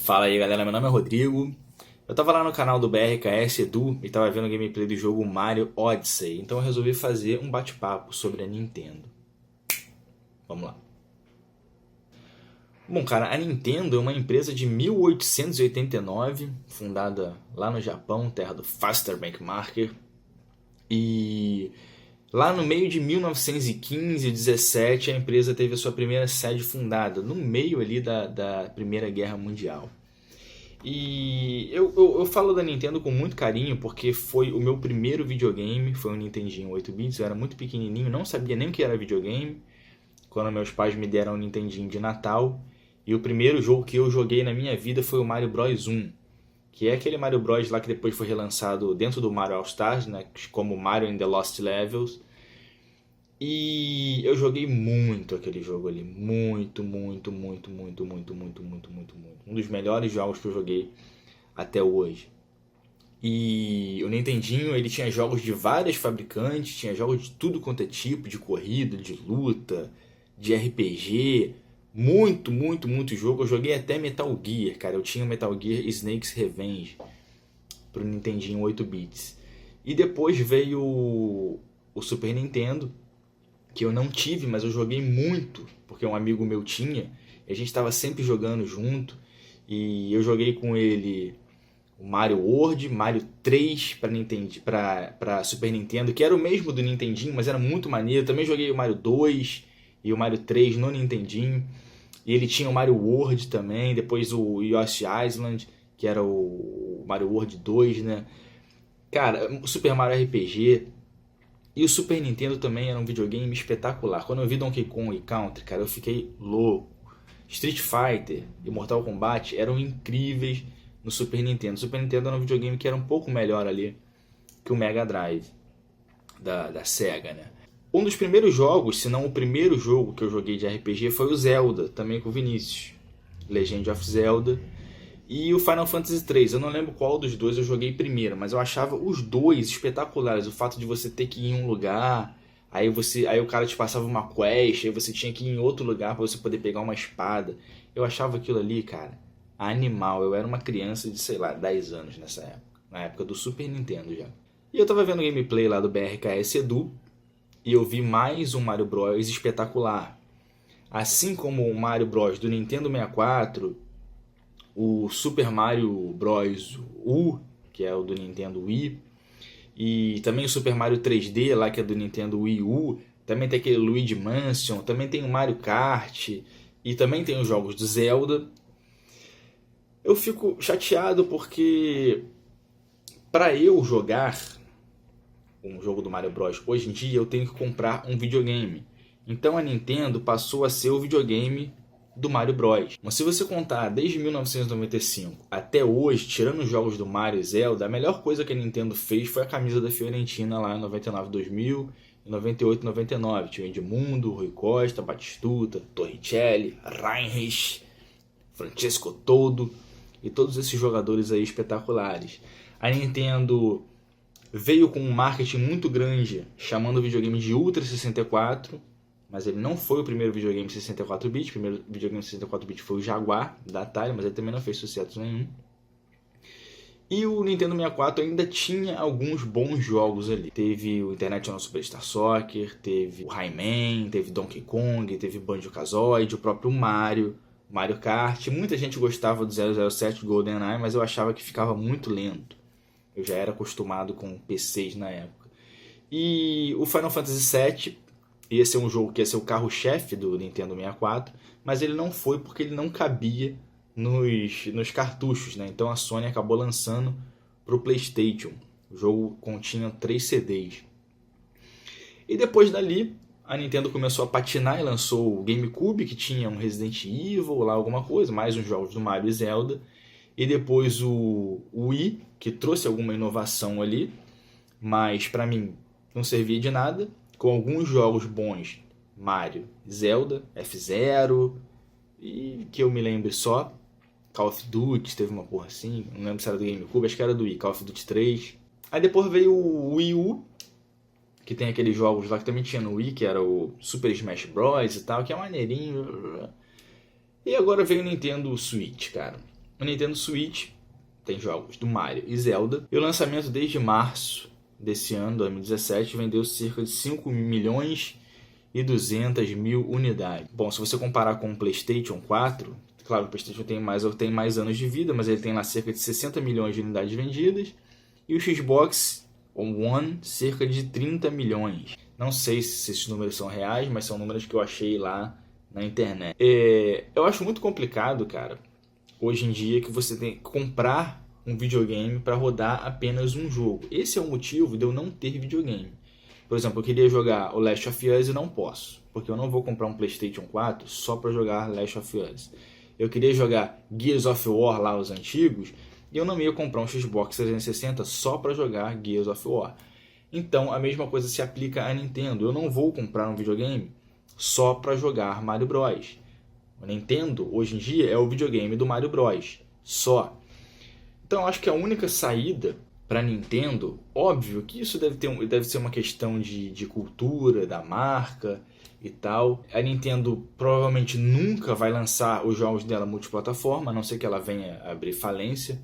Fala aí galera, meu nome é Rodrigo. Eu tava lá no canal do BRKS Edu e tava vendo o gameplay do jogo Mario Odyssey, então eu resolvi fazer um bate-papo sobre a Nintendo. Vamos lá. Bom, cara, a Nintendo é uma empresa de 1889, fundada lá no Japão, terra do Faster Bank Marker. E lá no meio de 1915 e 17, a empresa teve a sua primeira sede fundada, no meio ali da Primeira Guerra Mundial. E eu falo da Nintendo com muito carinho porque foi o meu primeiro videogame, foi um Nintendinho 8 bits, eu era muito pequenininho, não sabia nem o que era videogame, quando meus pais me deram um Nintendinho de Natal. E o primeiro jogo que eu joguei na minha vida foi o Mario Bros 1, que é aquele Mario Bros lá que depois foi relançado dentro do Mario All Stars, né, como Mario in the Lost Levels. E eu joguei muito aquele jogo ali, muito, muito, muito, muito, muito, muito, muito, muito, muito. Um dos melhores jogos que eu joguei até hoje. E o Nintendinho, ele tinha jogos de várias fabricantes, tinha jogos de tudo quanto é tipo, de corrida, de luta, de RPG, muito, muito, muito jogo. Eu joguei até Metal Gear, cara. Eu tinha Metal Gear Snake's Revenge pro Nintendinho 8 bits. E depois veio o Super Nintendo, que eu não tive, mas eu joguei muito, porque um amigo meu tinha, e a gente estava sempre jogando junto, e eu joguei com ele o Mario World, Mario 3 para Super Nintendo, que era o mesmo do Nintendinho, mas era muito maneiro. Também joguei o Mario 2 e o Mario 3 no Nintendinho, e ele tinha o Mario World também, depois o Yoshi Island, que era o Mario World 2, né? Cara, o Super Mario RPG. E o Super Nintendo também era um videogame espetacular. Quando eu vi Donkey Kong e Country, cara, eu fiquei louco. Street Fighter e Mortal Kombat eram incríveis no Super Nintendo. O Super Nintendo era um videogame que era um pouco melhor ali que o Mega Drive da Sega, né? Um dos primeiros jogos, se não o primeiro jogo que eu joguei de RPG foi o Zelda, também com o Vinícius. Legend of Zelda. E o Final Fantasy 3, eu não lembro qual dos dois eu joguei primeiro, mas eu achava os dois espetaculares. O fato de você ter que ir em um lugar, aí o cara te passava uma quest, aí você tinha que ir em outro lugar para você poder pegar uma espada. Eu achava aquilo ali, cara, animal. Eu era uma criança de, sei lá, 10 anos nessa época, na época do Super Nintendo já. E eu tava vendo o gameplay lá do BRKS Edu e eu vi mais um Mario Bros espetacular. Assim como o Mario Bros do Nintendo 64, o Super Mario Bros. U, que é o do Nintendo Wii, e também o Super Mario 3D, lá que é do Nintendo Wii U, também tem aquele Luigi Mansion, também tem o Mario Kart, e também tem os jogos do Zelda. Eu fico chateado porque para eu jogar um jogo do Mario Bros. Hoje em dia eu tenho que comprar um videogame. Então a Nintendo passou a ser o videogame do Mario Bros. Mas se você contar desde 1995 até hoje, tirando os jogos do Mario e Zelda, a melhor coisa que a Nintendo fez foi a camisa da Fiorentina lá em 99-2000 e 98-99. Tinha o Edmundo, Rui Costa, Batistuta, Torricelli, Reinrich, Francesco Todo e todos esses jogadores aí espetaculares. A Nintendo veio com um marketing muito grande, chamando o videogame de Ultra 64, mas ele não foi o primeiro videogame 64 bits. O primeiro videogame 64 bits foi o Jaguar, da Atari, mas ele também não fez sucesso nenhum. E o Nintendo 64 ainda tinha alguns bons jogos ali. Teve o International Superstar Soccer, teve o Rayman, teve Donkey Kong, teve Banjo-Kazooie, o próprio Mario, Mario Kart. Muita gente gostava do 007 GoldenEye, mas eu achava que ficava muito lento. Eu já era acostumado com PCs na época. E o Final Fantasy VII ia ser um jogo que ia ser o carro-chefe do Nintendo 64, mas ele não foi porque ele não cabia nos cartuchos, né? Então a Sony acabou lançando para o PlayStation. O jogo continha 3 CDs. E depois dali, a Nintendo começou a patinar e lançou o GameCube, que tinha um Resident Evil, lá alguma coisa, mais uns jogos do Mario e Zelda. E depois o Wii, que trouxe alguma inovação ali, mas para mim não servia de nada, com alguns jogos bons, Mario, Zelda, F-Zero, e que eu me lembre só, Call of Duty, teve uma porra assim, não lembro se era do GameCube, acho que era do Wii, Call of Duty 3. Aí depois veio o Wii U, que tem aqueles jogos lá que também tinha no Wii, que era o Super Smash Bros e tal, que é maneirinho. E agora veio o Nintendo Switch, cara. O Nintendo Switch tem jogos do Mario e Zelda. E o lançamento desde março desse ano, 2017, vendeu cerca de 5.200.000 unidades. Bom, se você comparar com o PlayStation 4, claro, o PlayStation tem mais anos de vida, mas ele tem lá cerca de 60 milhões de unidades vendidas. E o Xbox One, cerca de 30 milhões. Não sei se esses números são reais, mas são números que eu achei lá na internet. Eu acho muito complicado, cara, hoje em dia, que você tem que comprar um videogame para rodar apenas um jogo. Esse é o motivo de eu não ter videogame. Por exemplo, eu queria jogar o Last of Us e não posso, porque eu não vou comprar um PlayStation 4 só para jogar Last of Us. Eu queria jogar Gears of War lá, os antigos, e eu não ia comprar um Xbox 360 só para jogar Gears of War. Então a mesma coisa se aplica à Nintendo. Eu não vou comprar um videogame só para jogar Mario Bros. O Nintendo hoje em dia é o videogame do Mario Bros. Só. Então eu acho que a única saída para a Nintendo, óbvio que isso deve ser uma questão de cultura, da marca e tal. A Nintendo provavelmente nunca vai lançar os jogos dela multiplataforma, a não ser que ela venha abrir falência,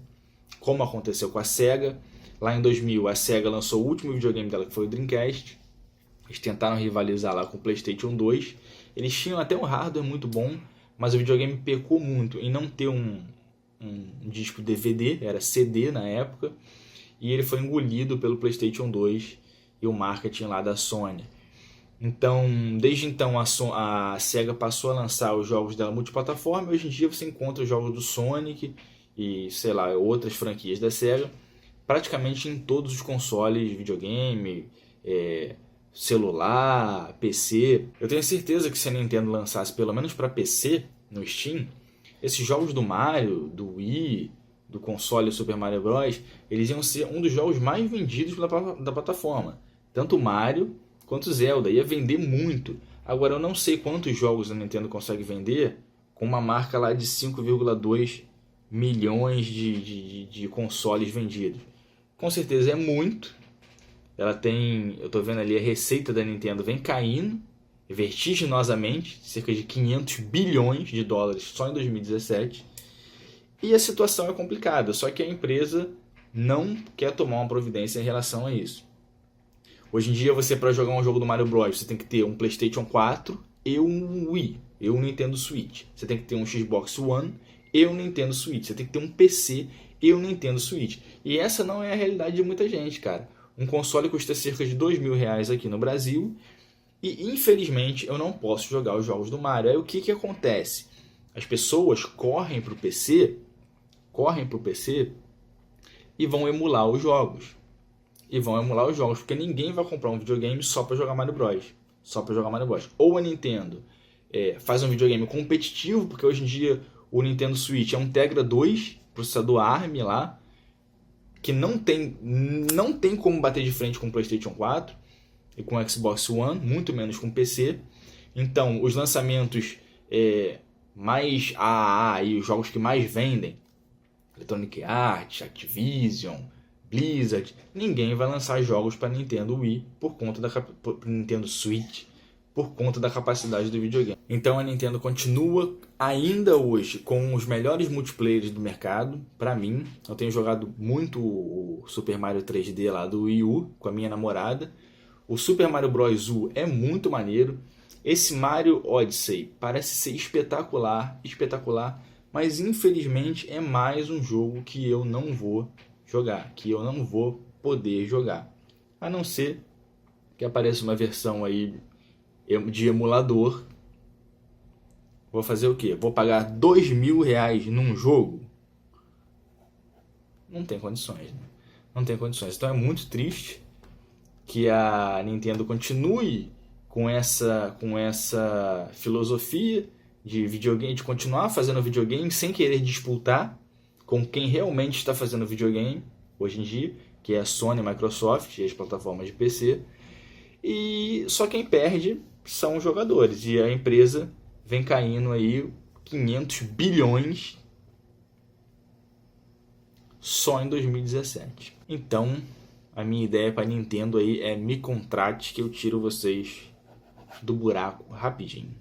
como aconteceu com a Sega. Lá em 2000, a Sega lançou o último videogame dela, que foi o Dreamcast. Eles tentaram rivalizar lá com o PlayStation 2. Eles tinham até um hardware muito bom, mas o videogame pecou muito em não ter um disco DVD, era CD na época, e ele foi engolido pelo PlayStation 2 e o marketing lá da Sony. Então, desde então, a Sega passou a lançar os jogos dela multiplataforma, e hoje em dia você encontra os jogos do Sonic e, sei lá, outras franquias da Sega, praticamente em todos os consoles, videogame, celular, PC. Eu tenho certeza que se a Nintendo lançasse pelo menos para PC, no Steam, esses jogos do Mario, do Wii, do console Super Mario Bros., eles iam ser um dos jogos mais vendidos da plataforma. Tanto Mario quanto Zelda. Ia vender muito. Agora, eu não sei quantos jogos a Nintendo consegue vender com uma marca lá de 5,2 milhões de consoles vendidos. Com certeza é muito. Ela tem, eu tô vendo ali, a receita da Nintendo vem caindo vertiginosamente, cerca de 500 bilhões de dólares só em 2017. E a situação é complicada, só que a empresa não quer tomar uma providência em relação a isso. Hoje em dia, para jogar um jogo do Mario Bros, você tem que ter um PlayStation 4 e um Wii, e um Nintendo Switch. Você tem que ter um Xbox One e um Nintendo Switch. Você tem que ter um PC e um Nintendo Switch. E essa não é a realidade de muita gente, cara. Um console custa cerca de R$2.000 aqui no Brasil, e infelizmente eu não posso jogar os jogos do Mario. Aí o que acontece? As pessoas correm para o PC e vão emular os jogos. Porque ninguém vai comprar um videogame só para jogar Mario Bros. Ou a Nintendo faz um videogame competitivo, porque hoje em dia o Nintendo Switch é um Tegra 2, processador ARM lá, que não tem como bater de frente com o PlayStation 4 e com o Xbox One, muito menos com o PC. Então, os lançamentos mais AAA e os jogos que mais vendem, Electronic Arts, Activision, Blizzard, ninguém vai lançar jogos para Nintendo Wii Nintendo Switch por conta da capacidade do videogame. Então a Nintendo continua ainda hoje com os melhores multiplayers do mercado. Para mim, eu tenho jogado muito o Super Mario 3D lá do Wii U com a minha namorada. O Super Mario Bros. U é muito maneiro. Esse Mario Odyssey parece ser espetacular, mas infelizmente é mais um jogo que eu não vou jogar, que eu não vou poder jogar. A não ser que apareça uma versão aí de emulador. Vou fazer o quê? Vou pagar R$2.000 num jogo? Não tem condições, né? Não tem condições. Então é muito triste que a Nintendo continue com essa filosofia de videogame, de continuar fazendo videogame sem querer disputar com quem realmente está fazendo videogame hoje em dia, que é a Sony, a Microsoft e as plataformas de PC. E só quem perde são os jogadores. E a empresa vem caindo aí 500 bilhões só em 2017. Então, a minha ideia para a Nintendo aí é: me contrate que eu tiro vocês do buraco rapidinho.